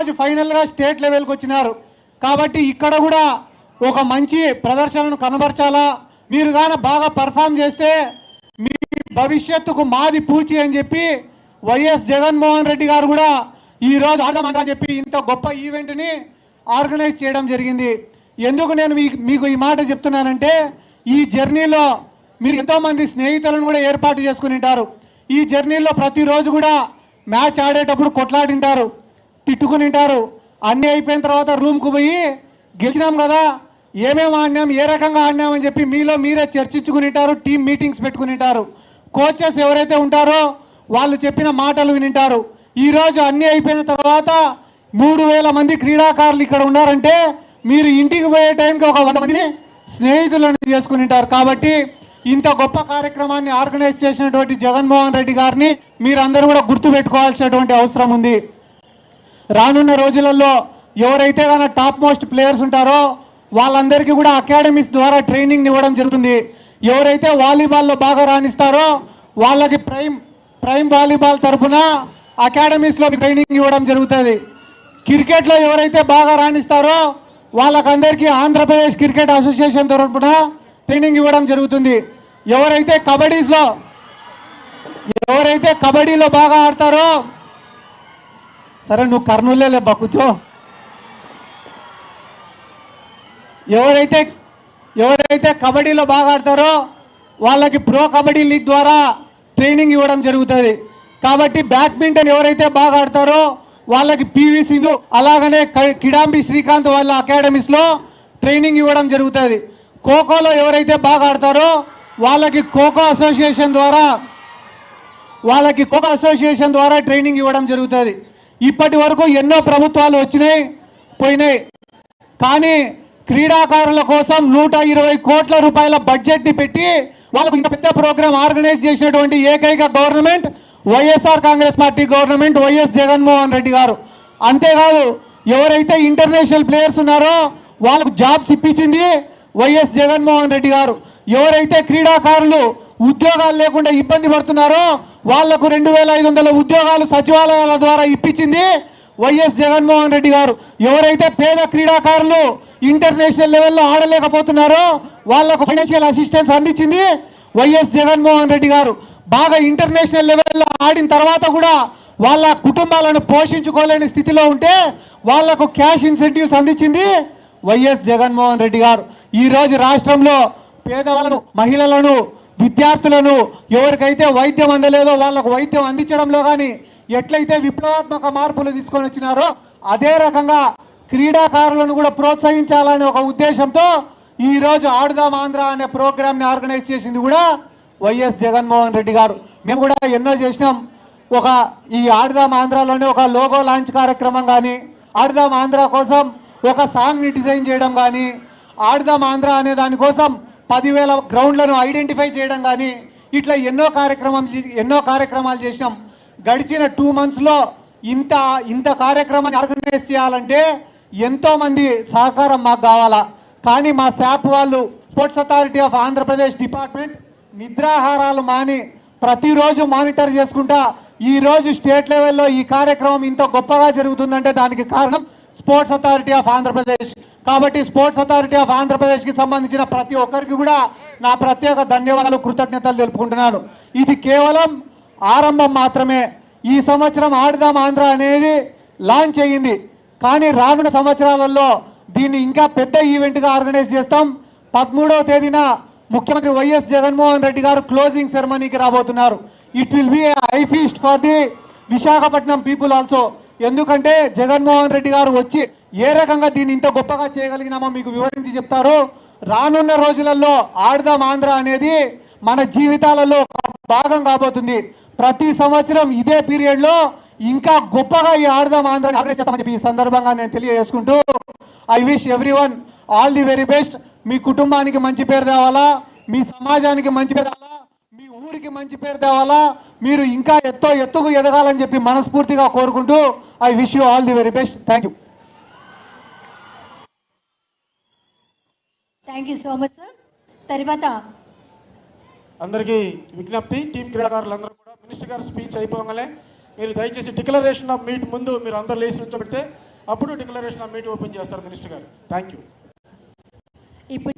ఈరోజు ఫైనల్గా స్టేట్ లెవెల్కి వచ్చినారు. కాబట్టి ఇక్కడ కూడా ఒక మంచి ప్రదర్శనను కనబరచాలా. మీరు కానీ బాగా పర్ఫామ్ చేస్తే మీ భవిష్యత్తుకు మాది పూచి అని చెప్పి వైఎస్ జగన్మోహన్ రెడ్డి గారు కూడా ఈరోజు ఆడదామని చెప్పి ఇంత గొప్ప ఈవెంట్ని ఆర్గనైజ్ చేయడం జరిగింది. ఎందుకు నేను మీకు ఈ మాట చెప్తున్నానంటే, ఈ జర్నీలో మీరు ఎంతోమంది స్నేహితులను కూడా ఏర్పాటు చేసుకుని ఉంటారు. ఈ జర్నీలో ప్రతిరోజు కూడా మ్యాచ్ ఆడేటప్పుడు కొట్లాడింటారు, తిట్టుకుని ఉంటారు. అన్నీ అయిపోయిన తర్వాత రూమ్కు పోయి గెలిచినాం కదా, ఏమేమి ఆడినాం, ఏ రకంగా ఆడినామని చెప్పి మీలో మీరే చర్చించుకుని ఉంటారు. టీం మీటింగ్స్ పెట్టుకుని ఉంటారు. కోచెస్ ఎవరైతే ఉంటారో వాళ్ళు చెప్పిన మాటలు వినింటారు. ఈరోజు అన్నీ అయిపోయిన తర్వాత 3000 మంది క్రీడాకారులు ఇక్కడ ఉన్నారంటే మీరు ఇంటికి పోయే టైంకి ఒక 100 మందిని స్నేహితులను చేసుకుని ఉంటారు. కాబట్టి ఇంత గొప్ప కార్యక్రమాన్ని ఆర్గనైజ్ చేసినటువంటి జగన్మోహన్ రెడ్డి గారిని మీరందరూ కూడా గుర్తుపెట్టుకోవాల్సినటువంటి అవసరం ఉంది. రానున్న రోజులలో ఎవరైతే కానీ టాప్ మోస్ట్ ప్లేయర్స్ ఉంటారో వాళ్ళందరికీ కూడా అకాడమీస్ ద్వారా ట్రైనింగ్ ఇవ్వడం జరుగుతుంది. ఎవరైతే వాలీబాల్లో బాగా రాణిస్తారో వాళ్ళకి ప్రైమ్ వాలీబాల్ తరఫున అకాడమీస్లో ట్రైనింగ్ ఇవ్వడం జరుగుతుంది. క్రికెట్లో ఎవరైతే బాగా రాణిస్తారో వాళ్ళకందరికీ ఆంధ్రప్రదేశ్ క్రికెట్ అసోసియేషన్ తరఫున ట్రైనింగ్ ఇవ్వడం జరుగుతుంది. ఎవరైతే కబడ్డీలో బాగా ఆడతారో, సరే నువ్వు కర్నూలులే కూర్చో, ఎవరైతే కబడ్డీలో బాగా ఆడతారో వాళ్ళకి ప్రో కబడ్డీ లీగ్ ద్వారా ట్రైనింగ్ ఇవ్వడం జరుగుతుంది. కాబట్టి బ్యాడ్మింటన్ ఎవరైతే బాగా ఆడతారో వాళ్ళకి పివి సింధు అలాగనే కిడాంబి శ్రీకాంత్ వాళ్ళ అకాడమీస్లో ట్రైనింగ్ ఇవ్వడం జరుగుతుంది. ఖోఖోలో ఎవరైతే బాగా ఆడతారో వాళ్ళకి ఖోఖో అసోసియేషన్ ద్వారా ట్రైనింగ్ ఇవ్వడం జరుగుతుంది. ఇప్పటి వరకు ఎన్నో ప్రభుత్వాలు వచ్చినాయి పోయినాయి, కానీ క్రీడాకారుల కోసం 120 కోట్ల రూపాయల బడ్జెట్ని పెట్టి వాళ్ళకు ఇంత పెద్ద ప్రోగ్రాం ఆర్గనైజ్ చేసినటువంటి ఏకైక government YSR Congress party government, YS Jaganmohan Reddy గారు. అంతేకాదు ఎవరైతే ఇంటర్నేషనల్ ప్లేయర్స్ ఉన్నారో వాళ్ళకు జాబ్స్ ఇప్పించింది వైఎస్ జగన్మోహన్ రెడ్డి గారు. ఎవరైతే క్రీడాకారులు ఉద్యోగాలు లేకుండా ఇబ్బంది పడుతున్నారో వాళ్లకు 2500 ఉద్యోగాలు సచివాలయాల ద్వారా ఇప్పించింది వైఎస్ జగన్మోహన్ రెడ్డి గారు. ఎవరైతే పేద క్రీడాకారులు ఇంటర్నేషనల్ లెవెల్లో ఆడలేకపోతున్నారో వాళ్లకు ఫైనాన్షియల్ అసిస్టెన్స్ అందించింది వైఎస్ జగన్మోహన్ రెడ్డి గారు. బాగా ఇంటర్నేషనల్ లెవెల్లో ఆడిన తర్వాత కూడా వాళ్ళ కుటుంబాలను పోషించుకోలేని స్థితిలో ఉంటే వాళ్లకు క్యాష్ ఇన్సెంటివ్స్ అందించింది వైఎస్ జగన్మోహన్ రెడ్డి గారు. ఈరోజు రాష్ట్రంలో పేదవాళ్ళను, మహిళలను, విద్యార్థులను ఎవరికైతే వైద్యం అందలేదో వాళ్ళకు వైద్యం అందించడంలో కానీ ఎట్లయితే విప్లవాత్మక మార్పులు తీసుకొని వచ్చినారో అదే రకంగా క్రీడాకారులను కూడా ప్రోత్సహించాలనే ఒక ఉద్దేశంతో ఈరోజు ఆడుదాం ఆంధ్ర అనే ప్రోగ్రామ్ని ఆర్గనైజ్ చేసింది కూడా వైఎస్ జగన్మోహన్ రెడ్డి గారు. మేము కూడా ఎన్నో చేసినాం. ఈ ఆడుదాం ఆంధ్రాలోనే ఒక లోగో లాంచ్ కార్యక్రమం కానీ, ఆడుదాం ఆంధ్ర కోసం ఒక సాంగ్ని డిజైన్ చేయడం కానీ, ఆడుదాం ఆంధ్ర అనే దానికోసం 10,000 గ్రౌండ్లను ఐడెంటిఫై చేయడం కానీ, ఇట్లా ఎన్నో కార్యక్రమాలు చేసినాం. గడిచిన 2 monthsలో ఇంత కార్యక్రమాన్ని ఆర్గనైజ్ చేయాలంటే ఎంతోమంది సహకారం మాకు కావాలా. కానీ మా శాప్ వాళ్ళు, sports authority of Andhra Pradesh department నిద్రాహారాలు మాని ప్రతిరోజు మానిటర్ చేసుకుంటా ఈరోజు స్టేట్ లెవెల్లో ఈ కార్యక్రమం ఇంత గొప్పగా జరుగుతుందంటే దానికి కారణం స్పోర్ట్స్ అథారిటీ ఆఫ్ ఆంధ్రప్రదేశ్. కాబట్టి స్పోర్ట్స్ అథారిటీ ఆఫ్ ఆంధ్రప్రదేశ్కి సంబంధించిన ప్రతి ఒక్కరికి కూడా నా ప్రత్యేక ధన్యవాదాలు, కృతజ్ఞతలు తెలుపుకుంటున్నాను. ఇది కేవలం ఆరంభం మాత్రమే. ఈ సంవత్సరం ఆడుదాం ఆంధ్ర అనేది లాంచ్ అయ్యింది, కానీ రానున్న సంవత్సరాలలో దీన్ని ఇంకా పెద్ద ఈవెంట్గా ఆర్గనైజ్ చేస్తాం. 13వ తేదీన ముఖ్యమంత్రి వైఎస్ జగన్మోహన్ రెడ్డి గారు క్లోజింగ్ సెరమనీకి రాబోతున్నారు. It will be I feast for the Visakhapatnam people also. ఎందుకంటే జగన్మోహన్ రెడ్డి గారు వచ్చి ఏ రకంగా దీన్ని ఇంత గొప్పగా చేయగలిగినామో మీకు వివరించి చెప్తారు. రానున్న రోజులలో ఆడుదాం ఆంధ్ర అనేది మన జీవితాలలో ఒక భాగం కాబోతుంది. ప్రతి సంవత్సరం ఇదే పీరియడ్లో ఇంకా గొప్పగా ఈ ఆడుదాం ఆంధ్ర ఆర్గనైజ్ చేస్తామని చెప్పి ఈ సందర్భంగా నేను తెలియజేసుకుంటూ I wish everyone all the very best. మీ కుటుంబానికి మంచి పేరు తేవాలా, మీ సమాజానికి మంచి పేరు తేవాలా, మీ ఊరికి మంచి పేరు తేవాలా, మీరు ఇంకా ఎత్తుకు ఎదగాలని చెప్పి మనస్ఫూర్తిగా కోరుకుంటూ I wish you all the very best. Thank you. Thank you so much sir. తర్వాత అందరికీ విజ్ఞప్తి, టీం క్రీడాకారులందరూ కూడా మినిస్టర్ గారు స్పీచ్ అయిపోగానే మీరు దయచేసి డిక్లరేషన్ ఆఫ్ మీట్ ముందు మీరు అందరూ లేచి నుంచోబెడితే అప్పుడు డిక్లరేషన్ ఆఫ్ మీట్ ఓపెన్ చేస్తారు మినిస్టర్ గారు. Thank you. ఇప్పుడు